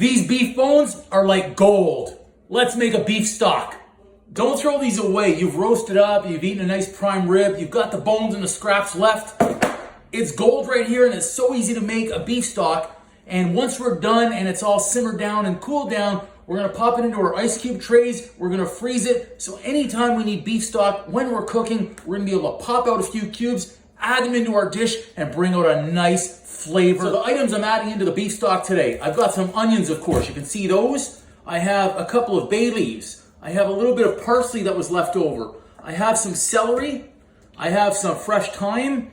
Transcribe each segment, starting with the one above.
These beef bones are like gold. Let's make a beef stock. Don't throw these away. You've roasted up, you've eaten a nice prime rib, you've got the bones and the scraps left. It's gold right here, and it's so easy to make a beef stock. And once we're done and it's all simmered down and cooled down, we're gonna pop it into our ice cube trays. We're gonna freeze it. So anytime we need beef stock, when we're cooking, we're gonna be able to pop out a few cubes, add them into our dish, and bring out a nice flavor. So the items I'm adding into the beef stock today, I've got some onions, of course. You can see those. I have a couple of bay leaves. I have a little bit of parsley that was left over. I have some celery. I have some fresh thyme.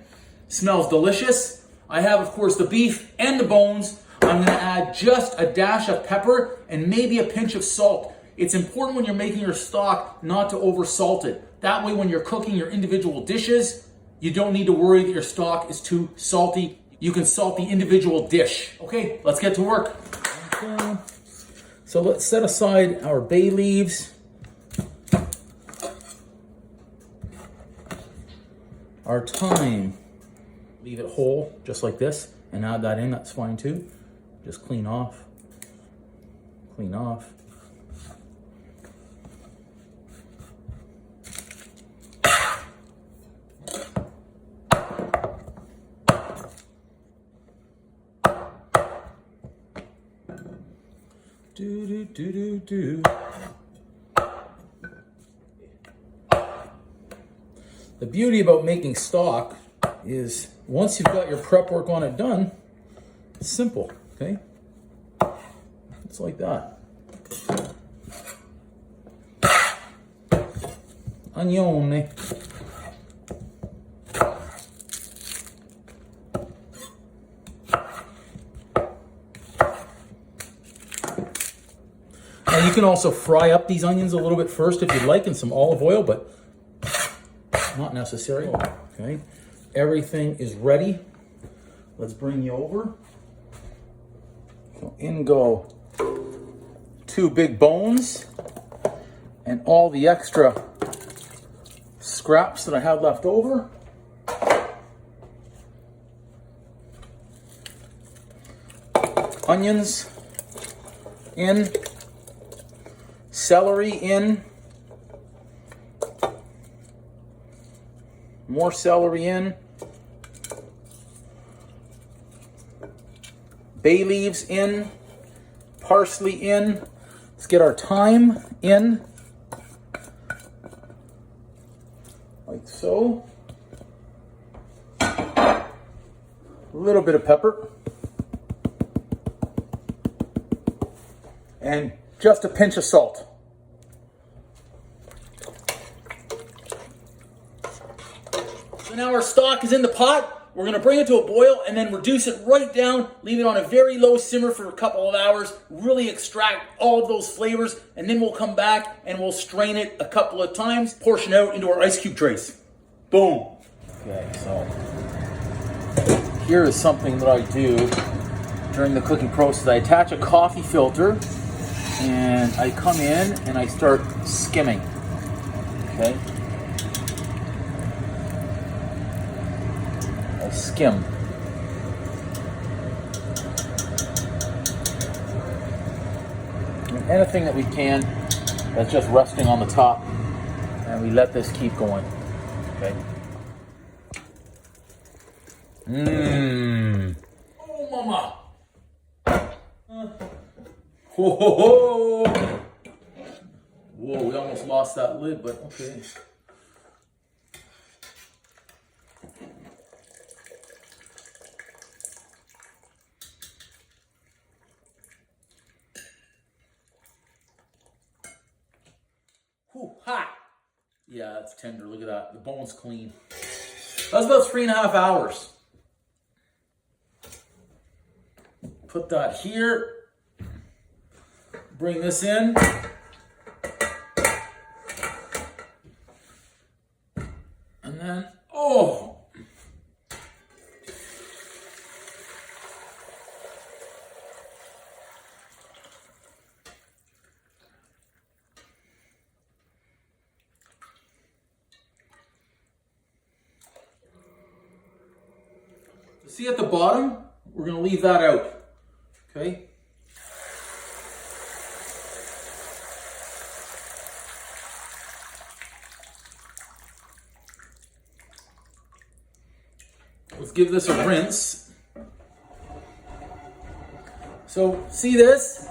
Smells delicious. I have, of course, the beef and the bones. I'm gonna add just a dash of pepper and maybe a pinch of salt. It's important when you're making your stock not to over salt it. That way when you're cooking your individual dishes, you don't need to worry that your stock is too salty. You can salt the individual dish. Okay, let's get to work. So let's set aside our bay leaves. Our thyme. Leave it whole, just like this, and add that in, that's fine too. Just clean off. Clean off. Do do do do do. The beauty about making stock is once you've got your prep work on it done, it's simple, okay? It's like that. Onione. Now you can also fry up these onions a little bit first if you'd like in some olive oil, but not necessary. Okay, everything is ready. Let's bring you over. So in go 2 big bones and all the extra scraps that I had left over. Onions in, celery in, more celery in, bay leaves in, parsley in. Let's get our thyme in, like so. A little bit of pepper. And just a pinch of salt. So now our stock is in the pot. We're gonna bring it to a boil and then reduce it right down, leave it on a very low simmer for a couple of hours, really extract all of those flavors, and then we'll come back and we'll strain it a couple of times, portion out into our ice cube trays. Boom. Okay, so here is something that I do during the cooking process. I attach a coffee filter and I come in and I start skimming, okay? I skim. And anything that we can that's just resting on the top, and we let this keep going, okay? Mmm. Oh, mama. Ho, ho, ho. Whoa, we almost lost that lid, but okay. Whew, hot. Yeah, that's tender. Look at that. The bone's clean. That was about 3.5 hours. Put that here. Bring this in. And then, oh. See at the bottom, we're going to leave that out. Okay? Let's give this a rinse. So, see this?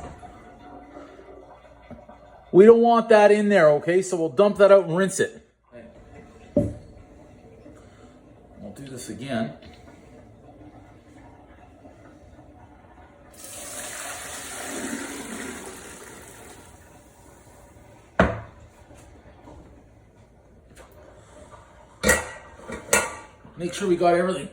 We don't want that in there, okay? So we'll dump that out and rinse it. We'll do this again. Make sure we got everything.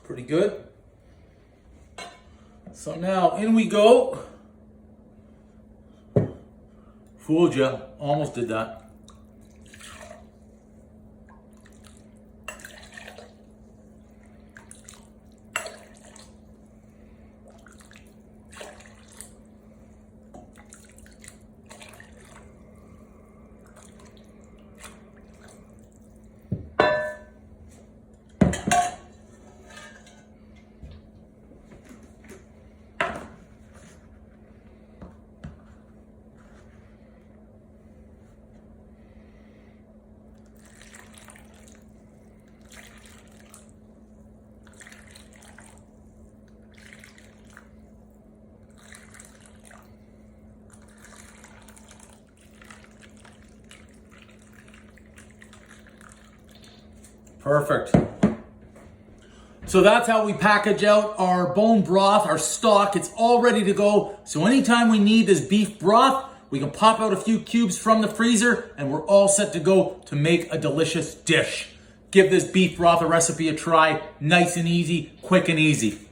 Pretty good. So now in we go. Fooled ya, almost did that. Perfect. So that's how we package out our bone broth, our stock. It's all ready to go. So anytime we need this beef broth, we can pop out a few cubes from the freezer and we're all set to go to make a delicious dish. Give this beef broth recipe a try. Nice and easy, quick and easy.